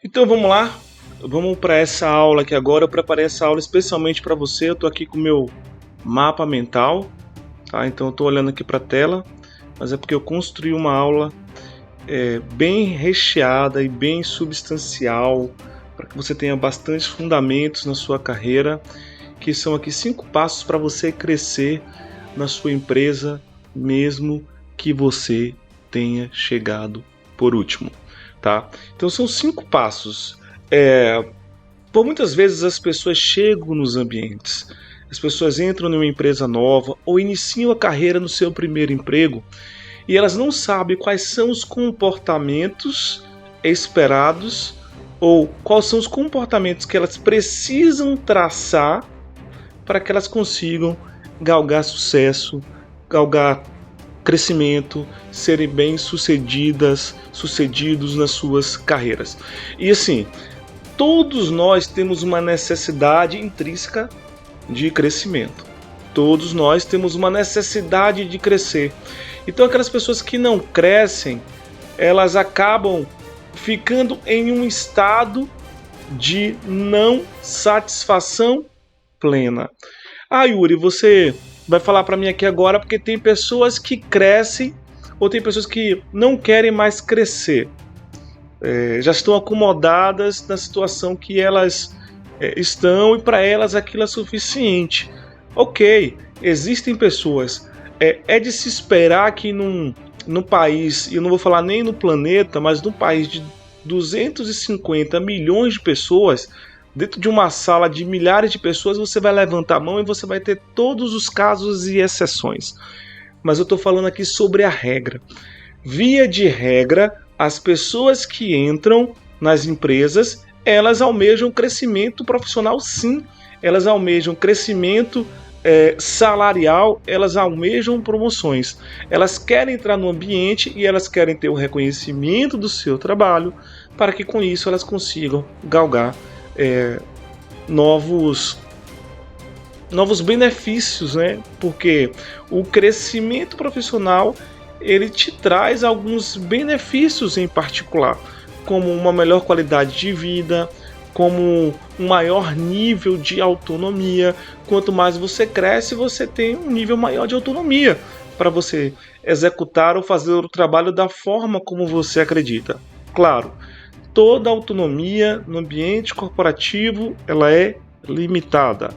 Então vamos lá, vamos para essa aula aqui agora. Eu preparei essa aula especialmente para você. Eu estou aqui com o meu mapa mental, tá? Então eu estou olhando aqui para a tela, mas é porque eu construí uma aula bem recheada e bem substancial para que você tenha bastante fundamentos na sua carreira, que são aqui 5 passos para você crescer na sua empresa, mesmo que você tenha chegado por último. Tá? Então são 5 passos. Por muitas vezes as pessoas chegam nos ambientes, as pessoas entram numa empresa nova ou iniciam a carreira no seu primeiro emprego e elas não sabem quais são os comportamentos esperados ou quais são os comportamentos que elas precisam traçar para que elas consigam galgar sucesso, galgar crescimento, serem bem-sucedidos nas suas carreiras. E assim, todos nós temos uma necessidade intrínseca de crescimento. Todos nós temos uma necessidade de crescer. Então aquelas pessoas que não crescem, elas acabam ficando em um estado de não satisfação plena. Yuri, você vai falar para mim aqui agora porque tem pessoas que crescem ou tem pessoas que não querem mais crescer. Já estão acomodadas na situação que elas estão e para elas aquilo é suficiente. Ok, existem pessoas. É de se esperar que num país, e eu não vou falar nem no planeta, mas num país de 250 milhões de pessoas, dentro de uma sala de milhares de pessoas, você vai levantar a mão e você vai ter todos os casos e exceções. Mas eu estou falando aqui sobre a regra. Via de regra, as pessoas que entram nas empresas, elas almejam crescimento profissional, sim. Elas almejam crescimento salarial, elas almejam promoções. Elas querem entrar no ambiente e elas querem ter o reconhecimento do seu trabalho para que com isso elas consigam galgar novos benefícios, né? Porque o crescimento profissional ele te traz alguns benefícios em particular, como uma melhor qualidade de vida, como um maior nível de autonomia. Quanto mais você cresce, você tem um nível maior de autonomia para você executar ou fazer o trabalho da forma como você acredita. Claro, toda autonomia no ambiente corporativo ela é limitada.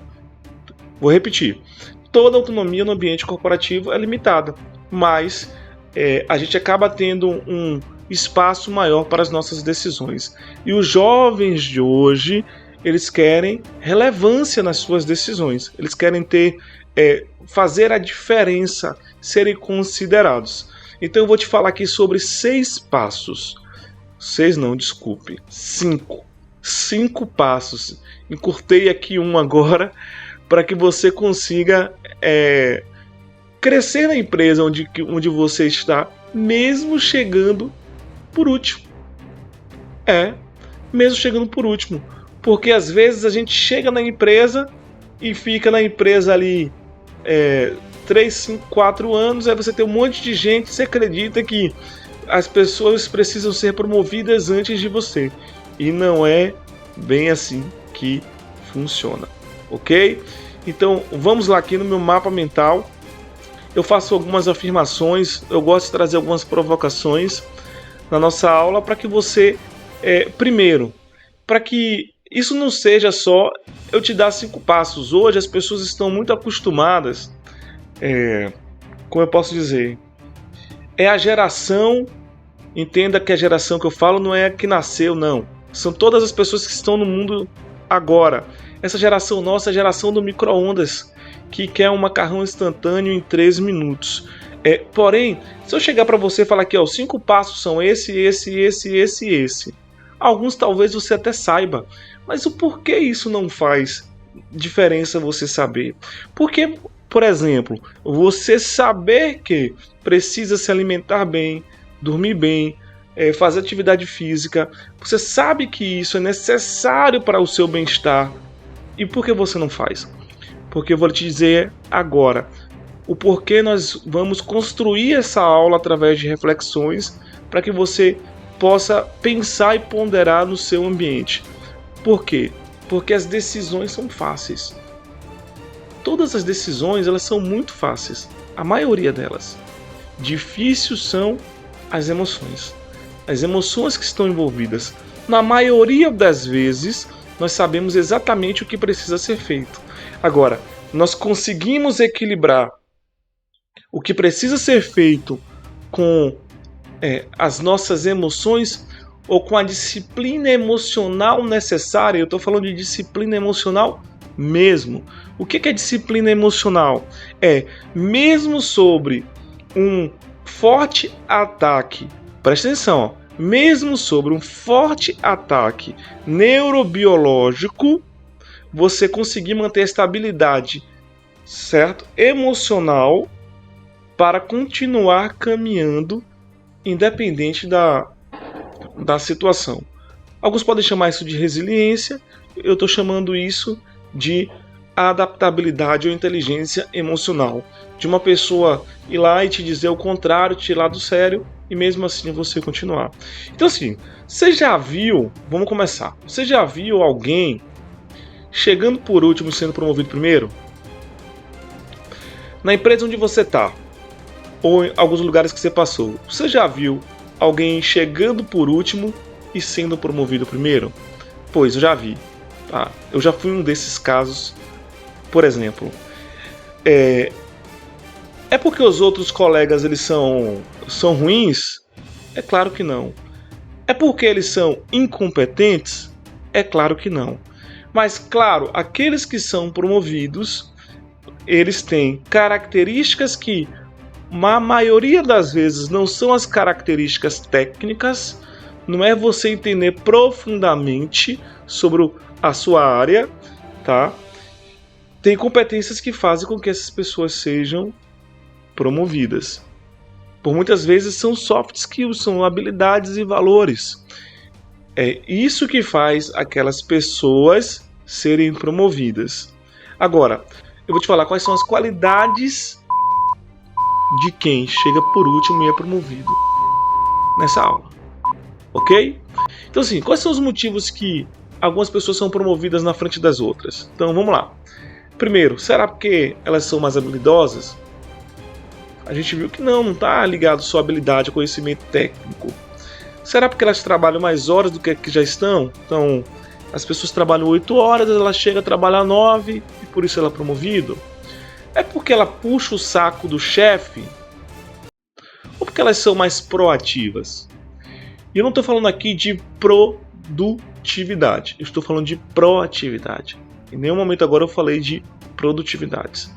Vou repetir, toda autonomia no ambiente corporativo é limitada, mas a gente acaba tendo um espaço maior para as nossas decisões. E os jovens de hoje, eles querem relevância nas suas decisões, eles querem fazer a diferença, serem considerados. Então eu vou te falar aqui sobre 6 passos. 6 não, desculpe. 5. 5 passos. Encurtei aqui um agora para que você consiga crescer na empresa onde você está, mesmo chegando por último. Mesmo chegando por último. Porque às vezes a gente chega na empresa e fica na empresa ali 3, 5, 4 anos, aí você tem um monte de gente, você acredita que as pessoas precisam ser promovidas antes de você. E não é bem assim que funciona, ok? Então vamos lá aqui no meu mapa mental. Eu faço algumas afirmações, eu gosto de trazer algumas provocações na nossa aula para que você, primeiro, para que isso não seja só eu te dar 5 passos. Hoje as pessoas estão muito acostumadas, como eu posso dizer, a geração, entenda que a geração que eu falo não é a que nasceu, não. São todas as pessoas que estão no mundo agora. Essa geração nossa é a geração do micro-ondas, que quer um macarrão instantâneo em 3 minutos. Porém, se eu chegar para você e falar aqui, os 5 passos são esse. Alguns talvez você até saiba, mas o porquê isso não faz diferença você saber? Porque, por exemplo, você saber que precisa se alimentar bem, dormir bem, fazer atividade física, você sabe que isso é necessário para o seu bem-estar. E por que você não faz? Porque eu vou te dizer agora o porquê nós vamos construir essa aula através de reflexões para que você possa pensar e ponderar no seu ambiente. Por quê? Porque as decisões são fáceis. Todas as decisões, elas são muito fáceis. A maioria delas. Difícil são as emoções. As emoções que estão envolvidas. Na maioria das vezes, nós sabemos exatamente o que precisa ser feito. Agora, nós conseguimos equilibrar o que precisa ser feito com as nossas emoções ou com a disciplina emocional necessária. Eu estou falando de disciplina emocional mesmo. O que é disciplina emocional? Mesmo sobre um forte ataque, presta atenção, ó, mesmo sobre um forte ataque neurobiológico, você conseguir manter a estabilidade, certo? Emocional para continuar caminhando independente da situação. Alguns podem chamar isso de resiliência, eu estou chamando isso de adaptabilidade ou inteligência emocional. De uma pessoa ir lá e te dizer o contrário, te tirar do sério e mesmo assim você continuar. Então assim, você já viu, vamos começar, você já viu alguém chegando por último e sendo promovido primeiro? Na empresa onde você está, ou em alguns lugares que você passou, você já viu alguém chegando por último e sendo promovido primeiro? Pois, eu já vi. Tá? Eu já fui um desses casos. Por exemplo, é porque os outros colegas eles são ruins? É claro que não. É porque eles são incompetentes? É claro que não. Mas, claro, aqueles que são promovidos, eles têm características que, a maioria das vezes, não são as características técnicas, não é você entender profundamente sobre a sua área, tá? Tem competências que fazem com que essas pessoas sejam promovidas. Por muitas vezes são soft skills, são habilidades e valores. É isso que faz aquelas pessoas serem promovidas. Agora, eu vou te falar quais são as qualidades de quem chega por último e é promovido nessa aula. Ok? Então assim, quais são os motivos que algumas pessoas são promovidas na frente das outras? Então vamos lá. Primeiro, será porque elas são mais habilidosas? A gente viu que não está ligado só a habilidade a conhecimento técnico. Será porque elas trabalham mais horas do que já estão? Então, as pessoas trabalham 8 horas, ela chega a trabalhar 9 e por isso ela é promovida? É porque ela puxa o saco do chefe? Ou porque elas são mais proativas? E eu não estou falando aqui de produtividade, eu estou falando de proatividade. Em nenhum momento agora eu falei de produtividades.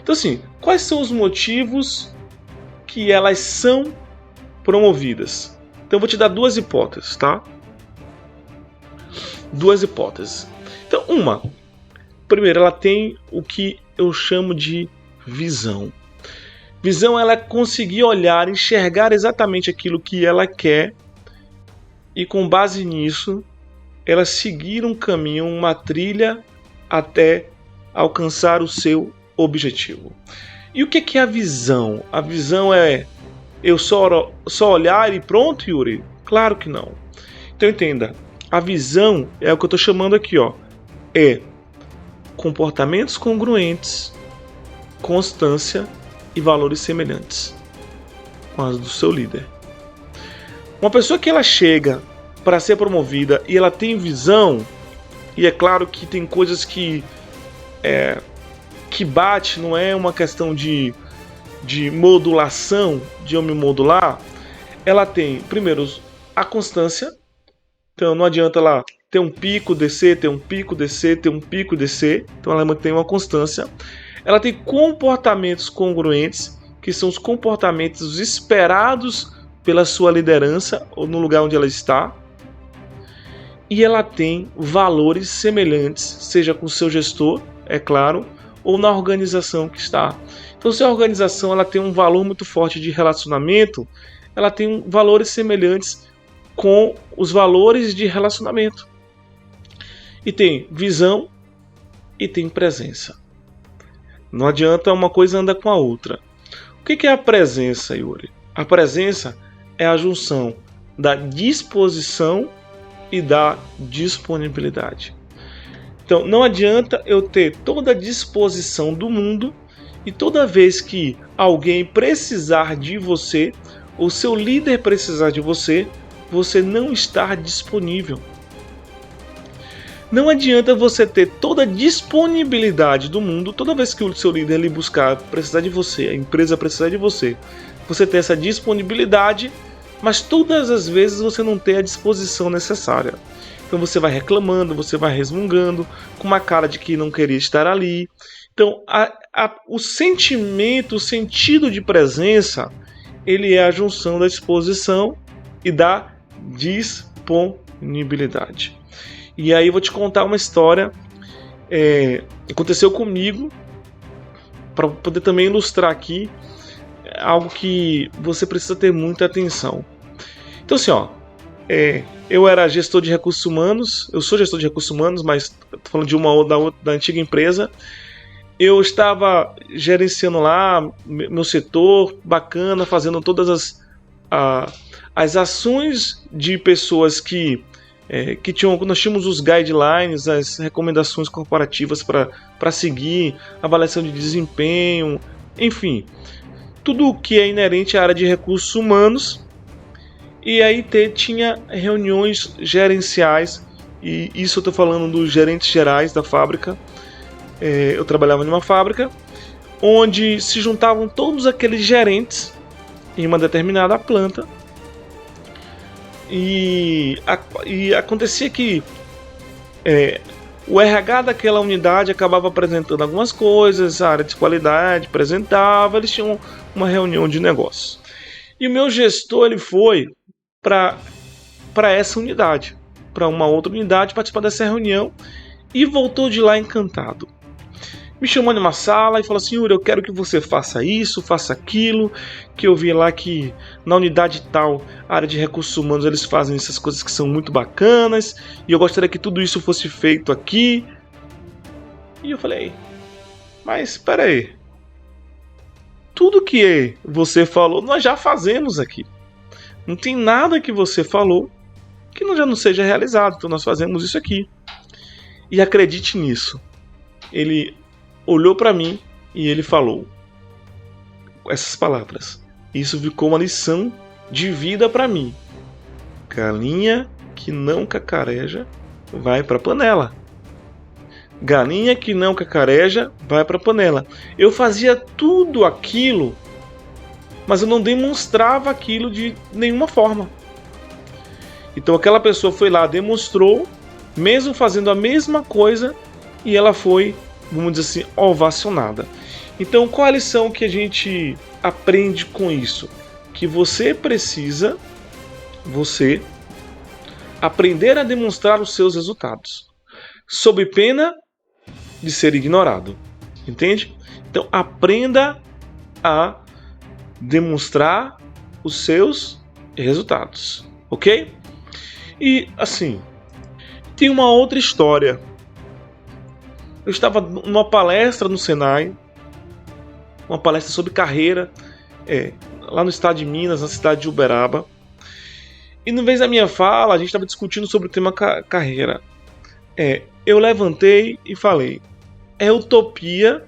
Então assim, quais são os motivos que elas são promovidas? Então eu vou te dar duas hipóteses, tá? Duas hipóteses. Então primeiro, ela tem o que eu chamo de visão. Visão, ela é conseguir olhar, enxergar exatamente aquilo que ela quer e com base nisso, ela seguir um caminho, uma trilha até alcançar o seu objetivo. E o que é a visão? A visão é eu só olhar e pronto, Yuri? Claro que não. Então entenda, a visão é o que eu estou chamando aqui, ó, é comportamentos congruentes, constância e valores semelhantes com as do seu líder. Uma pessoa que ela chega para ser promovida e ela tem visão, e é claro que tem coisas que bate, não é uma questão de modulação, de eu me modular. Ela tem, primeiro, a constância. Então não adianta ela ter um pico, descer, ter um pico, descer, ter um pico, descer. Então ela mantém uma constância. Ela tem comportamentos congruentes, que são os comportamentos esperados pela sua liderança ou no lugar onde ela está. E ela tem valores semelhantes, seja com o seu gestor, é claro, ou na organização que está. Então, se a organização ela tem um valor muito forte de relacionamento, ela tem valores semelhantes com os valores de relacionamento. E tem visão e tem presença. Não adianta uma coisa andar com a outra. O que é a presença, Yuri? A presença é a junção da disposição e da disponibilidade. Então, não adianta eu ter toda a disposição do mundo e toda vez que alguém precisar de você, ou seu líder precisar de você, você não estar disponível. Não adianta você ter toda a disponibilidade do mundo, toda vez que o seu líder lhe buscar, precisar de você, a empresa precisar de você, você ter essa disponibilidade, mas todas as vezes você não tem a disposição necessária. Então você vai reclamando, você vai resmungando, com uma cara de que não queria estar ali. Então o sentimento, o sentido de presença, ele é a junção da disposição e da disponibilidade. E aí eu vou te contar uma história que aconteceu comigo, para poder também ilustrar aqui algo que você precisa ter muita atenção. Então assim, eu era gestor de recursos humanos, eu sou gestor de recursos humanos, mas estou falando de da antiga empresa. Eu estava gerenciando lá meu setor, bacana, fazendo todas as ações de pessoas que nós tínhamos os guidelines, as recomendações corporativas para seguir, avaliação de desempenho, enfim, tudo o que é inerente à área de recursos humanos. E aí tinha reuniões gerenciais, e isso eu estou falando dos gerentes gerais da fábrica. Eu trabalhava numa fábrica onde se juntavam todos aqueles gerentes em uma determinada planta. E acontecia que o RH daquela unidade acabava apresentando algumas coisas, a área de qualidade apresentava, eles tinham uma reunião de negócios. E o meu gestor ele foi para essa unidade, para uma outra unidade, participar dessa reunião e voltou de lá encantado. Me chamou numa sala e falou assim: Yuri, eu quero que você faça isso, faça aquilo, que eu vi lá que na unidade tal, a área de recursos humanos, eles fazem essas coisas que são muito bacanas, e eu gostaria que tudo isso fosse feito aqui. E eu falei: mas espera aí, tudo que você falou nós já fazemos aqui. Não tem nada que você falou que já não seja realizado, então nós fazemos isso aqui. E acredite nisso, ele olhou para mim e ele falou essas palavras. Isso ficou uma lição de vida para mim. Galinha que não cacareja vai para panela. Galinha que não cacareja vai para panela. Eu fazia tudo aquilo, mas eu não demonstrava aquilo de nenhuma forma. Então aquela pessoa foi lá, demonstrou, mesmo fazendo a mesma coisa, e ela foi, vamos dizer assim, ovacionada. Então qual a lição que a gente aprende com isso? Que você precisa, aprender a demonstrar os seus resultados, sob pena de ser ignorado. Entende? Então aprenda a demonstrar os seus resultados, ok? E assim, tem uma outra história. Eu estava numa palestra no Senai, uma palestra sobre carreira, lá no estado de Minas, na cidade de Uberaba. E no vez da minha fala, a gente estava discutindo sobre o tema carreira. Eu levantei e falei: é utopia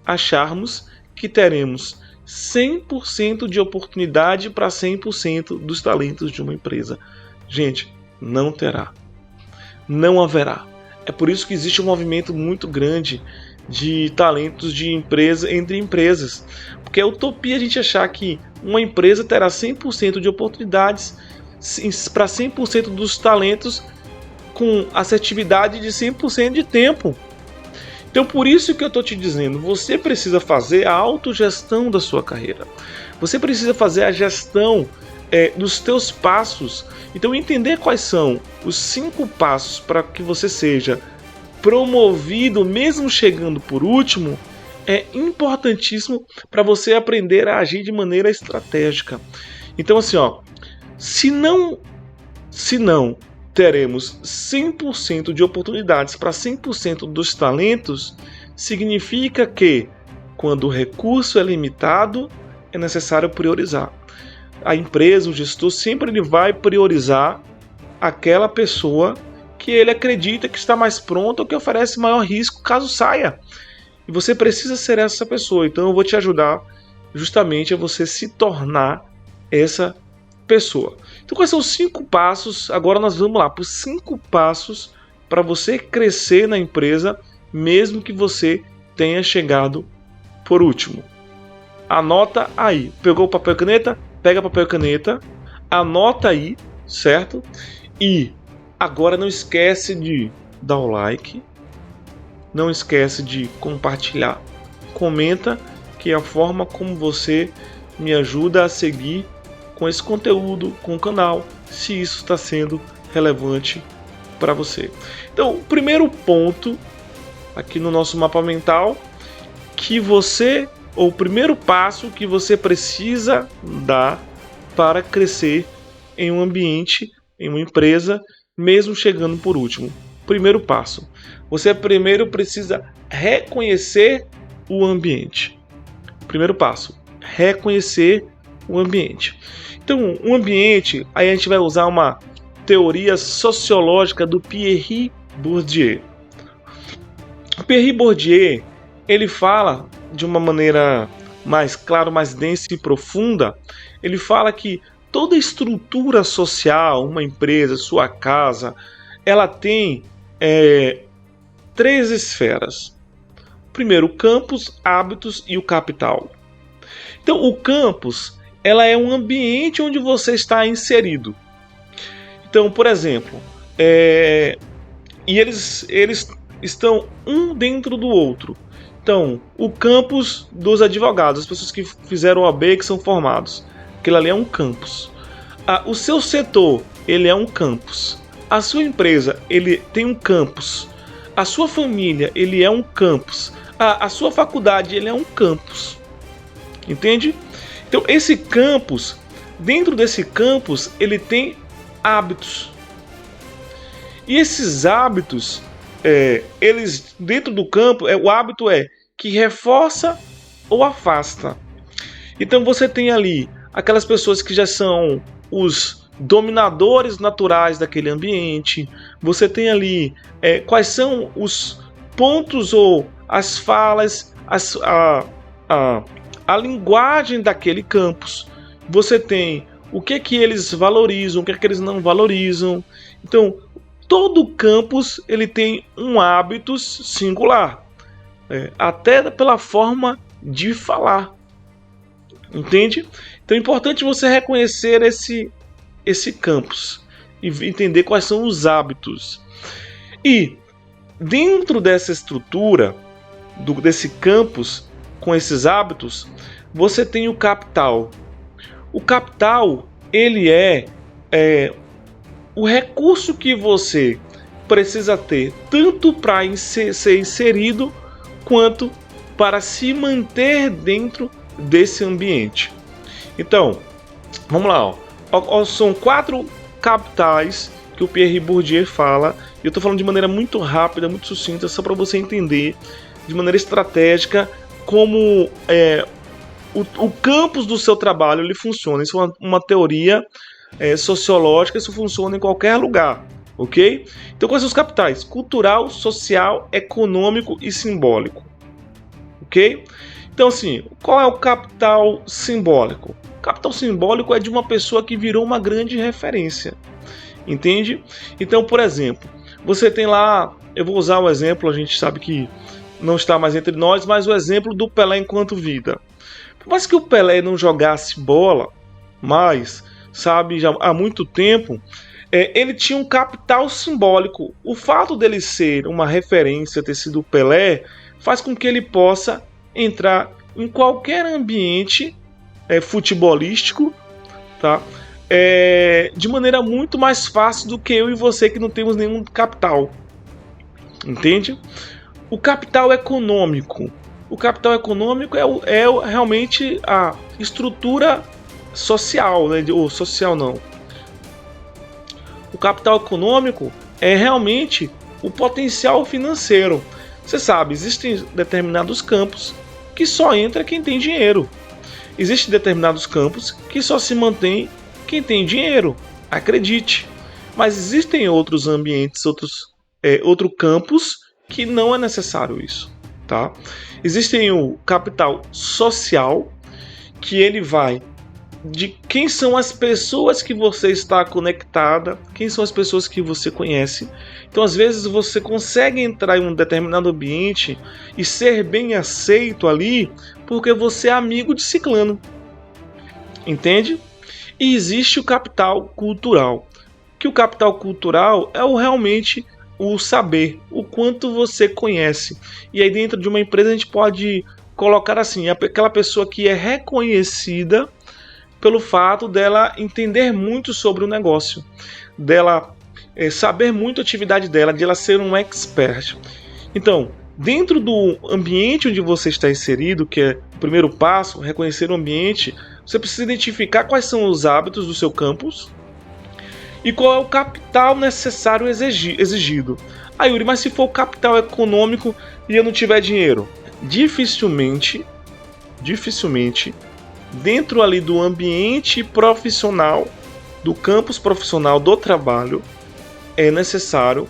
acharmos que teremos 100% de oportunidade para 100% dos talentos de uma empresa. Gente, não terá. Não haverá. É por isso que existe um movimento muito grande de talentos de empresa entre empresas. Porque é utopia a gente achar que uma empresa terá 100% de oportunidades para 100% dos talentos com assertividade de 100% de tempo. Então por isso que eu estou te dizendo, você precisa fazer a autogestão da sua carreira. Você precisa fazer a gestão dos teus passos. Então entender quais são os 5 passos para que você seja promovido, mesmo chegando por último, é importantíssimo para você aprender a agir de maneira estratégica. Então assim, se não teremos 100% de oportunidades para 100% dos talentos, significa que quando o recurso é limitado, é necessário priorizar. a empresa, o gestor, sempre ele vai priorizar aquela pessoa que ele acredita que está mais pronta ou que oferece maior risco caso saia. E você precisa ser essa pessoa. Então eu vou te ajudar justamente a você se tornar essa pessoa. Então quais são os 5 passos? Agora nós vamos lá para os 5 passos para você crescer na empresa, mesmo que você tenha chegado por último. Anota aí. Pegou o papel e caneta? Pega papel e caneta. Anota aí, certo? E agora não esquece de dar o like. Não esquece de compartilhar. Comenta, que é a forma como você me ajuda a seguir com esse conteúdo, com o canal, se isso está sendo relevante para você. Então, o primeiro ponto aqui no nosso mapa mental, o primeiro passo que você precisa dar para crescer em um ambiente, em uma empresa, mesmo chegando por último. Primeiro passo, você primeiro precisa reconhecer o ambiente. Primeiro passo, reconhecer o ambiente. Então, o ambiente, aí a gente vai usar uma teoria sociológica do Pierre Bourdieu. O Pierre Bourdieu, ele fala de uma maneira mais clara, mais densa e profunda. Ele fala que toda estrutura social, uma empresa, sua casa, ela tem 3 esferas. Primeiro, o campus, hábitos e o capital. Então, o campus, ela é um ambiente onde você está inserido. Então, por exemplo, e eles estão um dentro do outro. Então, o campus dos advogados, as pessoas que fizeram o OAB, que são formados, aquilo ali é um campus. O seu setor, ele é um campus. A sua empresa, ele tem um campus. A sua família, ele é um campus. A sua faculdade, ele é um campus. Entende? Então, esse campus, dentro desse campus, ele tem hábitos. E esses hábitos, eles dentro do campo, o hábito é que reforça ou afasta. Então você tem ali aquelas pessoas que já são os dominadores naturais daquele ambiente. Você tem ali quais são os pontos ou as falas, a linguagem daquele campus. Você tem o que eles valorizam, o que eles não valorizam. Então, todo campus ele tem um hábito singular, até pela forma de falar. Entende? Então é importante você reconhecer esse campus e entender quais são os hábitos. E dentro dessa estrutura, desse campus, com esses hábitos, você tem o capital. O capital, ele é o recurso que você precisa ter, tanto para ser inserido, quanto para se manter dentro desse ambiente. Então, vamos lá. São 4 capitais que o Pierre Bourdieu fala. Eu estou falando de maneira muito rápida, muito sucinta, só para você entender de maneira estratégica como o campus do seu trabalho ele funciona. Isso é uma teoria sociológica, isso funciona em qualquer lugar, ok? Então, quais são os capitais? Cultural, social, econômico e simbólico, ok? Então, assim, qual é o capital simbólico? O capital simbólico é de uma pessoa que virou uma grande referência, entende? Então, por exemplo, você tem lá, eu vou usar o exemplo, a gente sabe que não está mais entre nós, mas o exemplo do Pelé enquanto vida. Por mais que o Pelé não jogasse bola, mas, sabe, já há muito tempo, ele tinha um capital simbólico. O fato dele ser uma referência, ter sido o Pelé, faz com que ele possa entrar em qualquer ambiente futebolístico, tá? De maneira muito mais fácil do que eu e você que não temos nenhum capital. Entende? O capital econômico. O capital econômico é realmente a estrutura social, né? Ou social não. O capital econômico é realmente o potencial financeiro. Você sabe, existem determinados campos que só entra quem tem dinheiro. Existem determinados campos que só se mantém quem tem dinheiro, acredite. Mas existem outros ambientes, outro campos que não é necessário isso, tá? Existem o capital social, que ele vai de quem são as pessoas que você está conectada, quem são as pessoas que você conhece. Então, às vezes, você consegue entrar em um determinado ambiente e ser bem aceito ali porque você é amigo de ciclano. Entende? E existe o capital cultural. Que o capital cultural é realmente o saber, o quanto você conhece. E aí dentro de uma empresa a gente pode colocar assim, aquela pessoa que é reconhecida pelo fato dela entender muito sobre o negócio, dela saber muito a atividade dela, de ela ser um expert. Então, dentro do ambiente onde você está inserido, que é o primeiro passo, reconhecer o ambiente, você precisa identificar quais são os hábitos do seu campus e qual é o capital necessário exigido. Ah, Yuri, mas se for o capital econômico e eu não tiver dinheiro? Dificilmente, dentro ali do ambiente profissional, do campus profissional do trabalho, é necessário,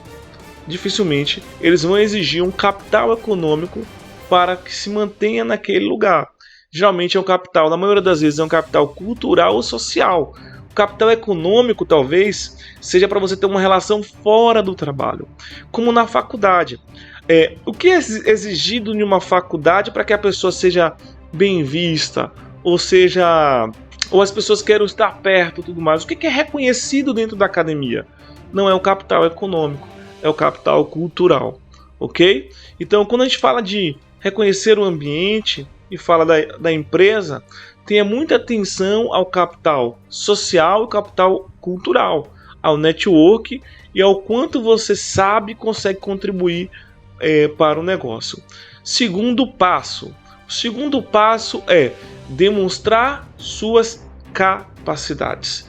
dificilmente, eles vão exigir um capital econômico para que se mantenha naquele lugar. Geralmente é um capital, na maioria das vezes, é um capital cultural ou social. O capital econômico, talvez, seja para você ter uma relação fora do trabalho, como na faculdade. O que é exigido em uma faculdade para que a pessoa seja bem vista, ou as pessoas queiram estar perto e tudo mais? O que é reconhecido dentro da academia? Não é o capital econômico, é o capital cultural, ok? Então, quando a gente fala de reconhecer o ambiente e fala da empresa, tenha muita atenção ao capital social e capital cultural, ao network e ao quanto você sabe e consegue contribuir para o negócio. Segundo passo. O segundo passo é demonstrar suas capacidades.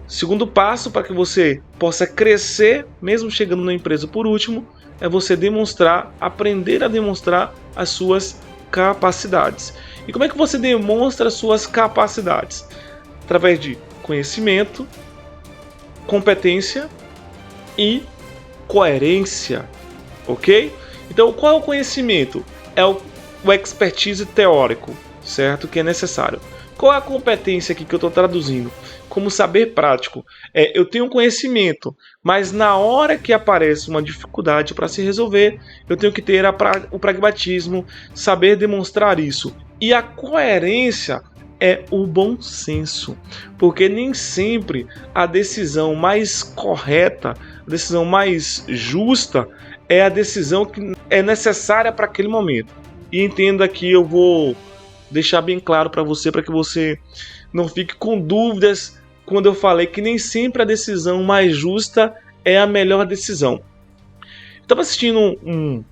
Segundo passo para que você possa crescer, mesmo chegando na empresa por último, é você aprender a demonstrar as suas capacidades. E como é que você demonstra as suas capacidades? Através de conhecimento, competência e coerência, ok? Então, qual é o conhecimento? É o expertise teórico, certo? Que é necessário. Qual é a competência aqui que eu estou traduzindo? Como saber prático. Eu tenho conhecimento, mas na hora que aparece uma dificuldade para se resolver, eu tenho que ter o pragmatismo, saber demonstrar isso. E a coerência é o bom senso, porque nem sempre a decisão mais correta, a decisão mais justa, é a decisão que é necessária para aquele momento. E entenda que eu vou deixar bem claro para que você não fique com dúvidas quando eu falei que nem sempre a decisão mais justa é a melhor decisão. Eu estava assistindo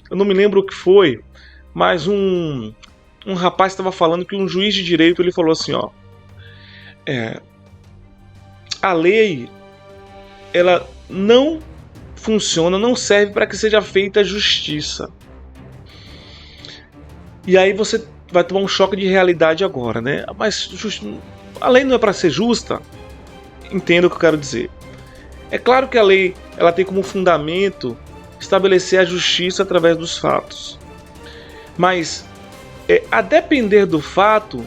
eu não me lembro o que foi, mas um rapaz estava falando que um juiz de direito ele falou assim, ó, a lei ela não funciona, não serve para que seja feita justiça. E aí você vai tomar um choque de realidade agora, né? Mas a lei não é para ser justa? Entenda o que eu quero dizer. É claro que a lei ela tem como fundamento estabelecer a justiça através dos fatos. Mas, a depender do fato,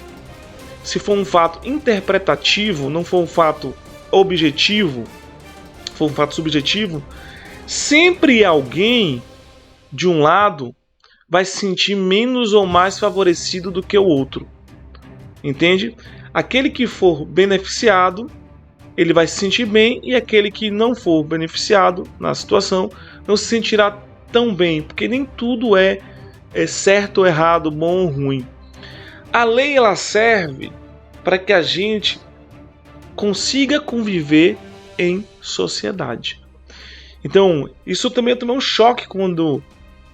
se for um fato interpretativo, não for um fato objetivo, for um fato subjetivo, sempre alguém de um lado vai se sentir menos ou mais favorecido do que o outro. Entende? Aquele que for beneficiado, ele vai se sentir bem, e aquele que não for beneficiado na situação não se sentirá tão bem, porque nem tudo é certo ou errado, bom ou ruim. A lei ela serve para que a gente consiga conviver em sociedade. Então, isso também eu tomei um choque quando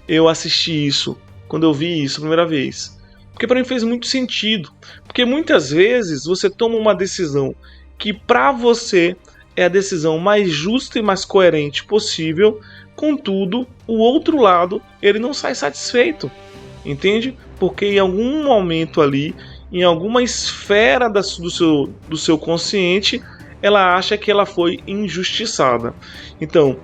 eu assisti isso, quando eu vi isso a primeira vez. Porque para mim fez muito sentido. Porque muitas vezes você toma uma decisão que para você é a decisão mais justa e mais coerente possível, contudo, o outro lado ele não sai satisfeito, entende? Porque em algum momento ali em alguma esfera do seu consciente, ela acha que ela foi injustiçada. Então,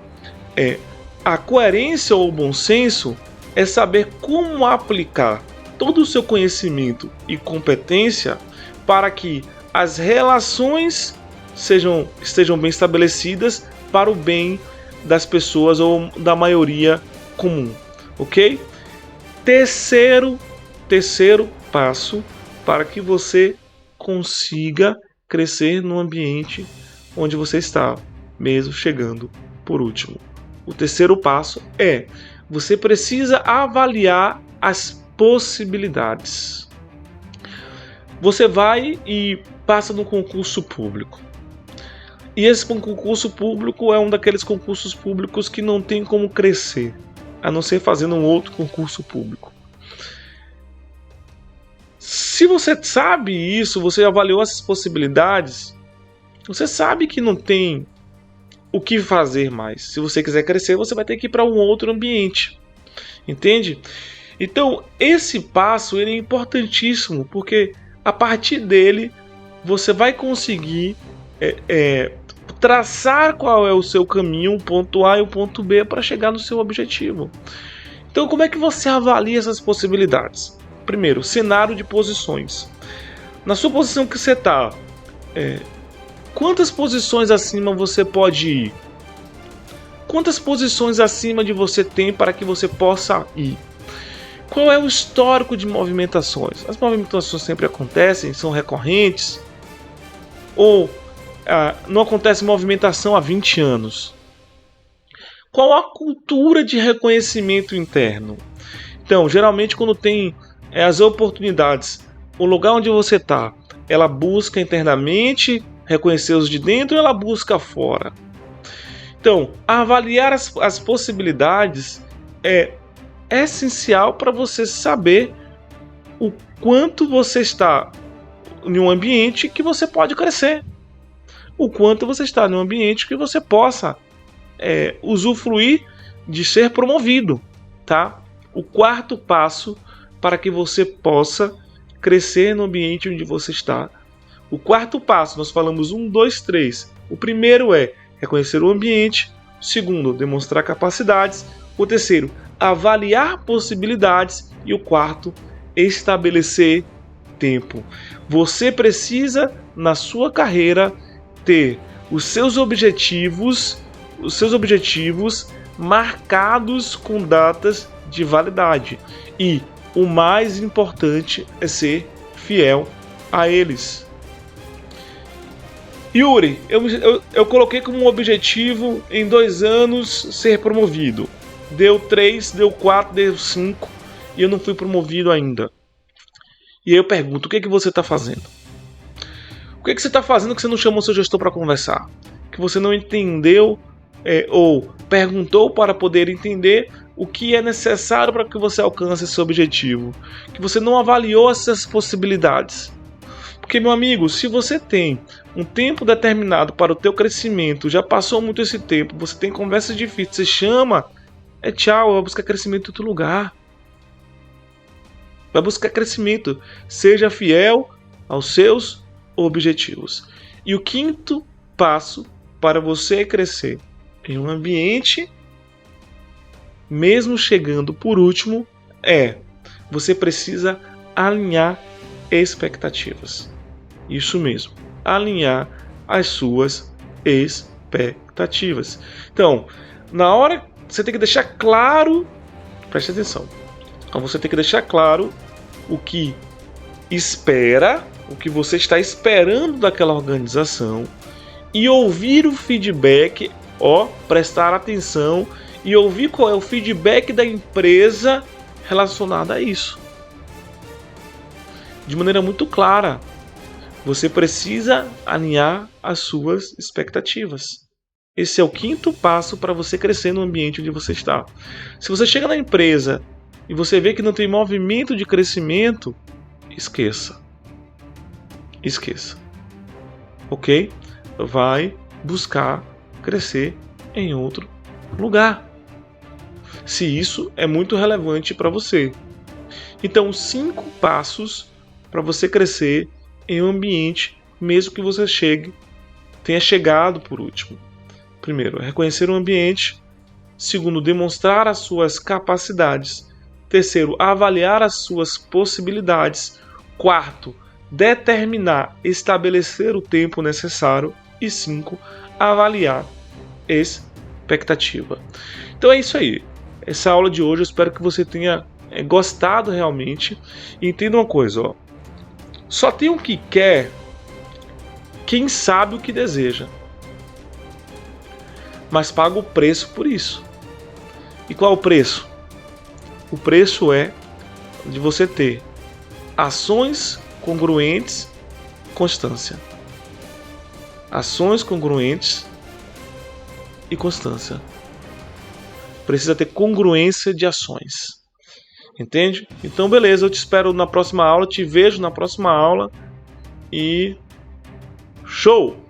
a coerência ou o bom senso é saber como aplicar todo o seu conhecimento e competência para que as relações estejam bem estabelecidas para o bem das pessoas ou da maioria comum, ok? Terceiro passo para que você consiga crescer no ambiente onde você está, mesmo chegando por último. O terceiro passo é: você precisa avaliar as possibilidades. Você vai e passa no concurso público. E esse concurso público é um daqueles concursos públicos que não tem como crescer, a não ser fazendo um outro concurso público. Se você sabe isso, você avaliou essas possibilidades, você sabe que não tem o que fazer mais. Se você quiser crescer, você vai ter que ir para um outro ambiente. Entende? Então, esse passo ele é importantíssimo, porque a partir dele você vai conseguir traçar qual é o seu caminho, o ponto A e o ponto B, para chegar no seu objetivo. Então, como é que você avalia essas possibilidades? Primeiro, cenário de posições. Na sua posição que você está, quantas posições acima você pode ir? Quantas posições acima de você tem para que você possa ir? Qual é o histórico de movimentações? As movimentações sempre acontecem, são recorrentes? Ou não acontece movimentação há 20 anos? Qual a cultura de reconhecimento interno? Então, geralmente quando tem as oportunidades, o lugar onde você está, ela busca internamente reconhecer os de dentro ou ela busca fora? Então, avaliar as possibilidades é essencial para você saber o quanto você está em um ambiente que você pode crescer, o quanto você está em um ambiente que você possa usufruir de ser promovido, tá? O quarto passo para que você possa crescer no ambiente onde você está. O quarto passo, nós falamos 1, 2, 3. O primeiro é reconhecer o ambiente. O segundo, demonstrar capacidades. O terceiro, avaliar possibilidades. E o quarto, estabelecer tempo. Você precisa, na sua carreira, ter os seus objetivos marcados com datas de validade. E o mais importante é ser fiel a eles. Yuri, eu coloquei como um objetivo em 2 anos ser promovido. Deu 3, deu 4, deu 5 e eu não fui promovido ainda. E aí eu pergunto, o que você está fazendo? O que você está fazendo que você não chamou seu gestor para conversar? Que você não entendeu ou perguntou para poder entender o que é necessário para que você alcance esse objetivo? Que você não avaliou essas possibilidades? Porque, meu amigo, se você tem um tempo determinado para o teu crescimento, já passou muito esse tempo, você tem conversas difíceis, você chama, tchau, vai buscar crescimento em outro lugar. Vai buscar crescimento. Seja fiel aos seus objetivos. E o quinto passo para você crescer em um ambiente, mesmo chegando por último, você precisa alinhar expectativas. Isso mesmo, alinhar as suas expectativas. Então, na hora você tem que deixar claro, preste atenção, então você tem que deixar claro o que espera, o que você está esperando daquela organização e ouvir o feedback, prestar atenção e ouvir qual é o feedback da empresa relacionado a isso. De maneira muito clara, você precisa alinhar as suas expectativas. Esse é o quinto passo para você crescer no ambiente onde você está. Se você chega na empresa e você vê que não tem movimento de crescimento, esqueça. Esqueça. Ok? Vai buscar crescer em outro lugar. Se isso é muito relevante para você. Então, 5 passos para você crescer em um ambiente, mesmo que você tenha chegado por último. Primeiro, reconhecer o ambiente. Segundo, demonstrar as suas capacidades. Terceiro, avaliar as suas possibilidades. Quarto, determinar, estabelecer o tempo necessário. E 5, avaliar expectativa. Então é isso aí. Essa aula de hoje eu espero que você tenha gostado realmente. E entenda uma coisa, ó. Só tem o que quer quem sabe o que deseja, mas paga o preço por isso. E qual é o preço? O preço é de você ter ações congruentes, constância. Ações congruentes e constância. Precisa ter congruência de ações. Entende? Então, beleza, eu te espero na próxima aula, te vejo na próxima aula e show!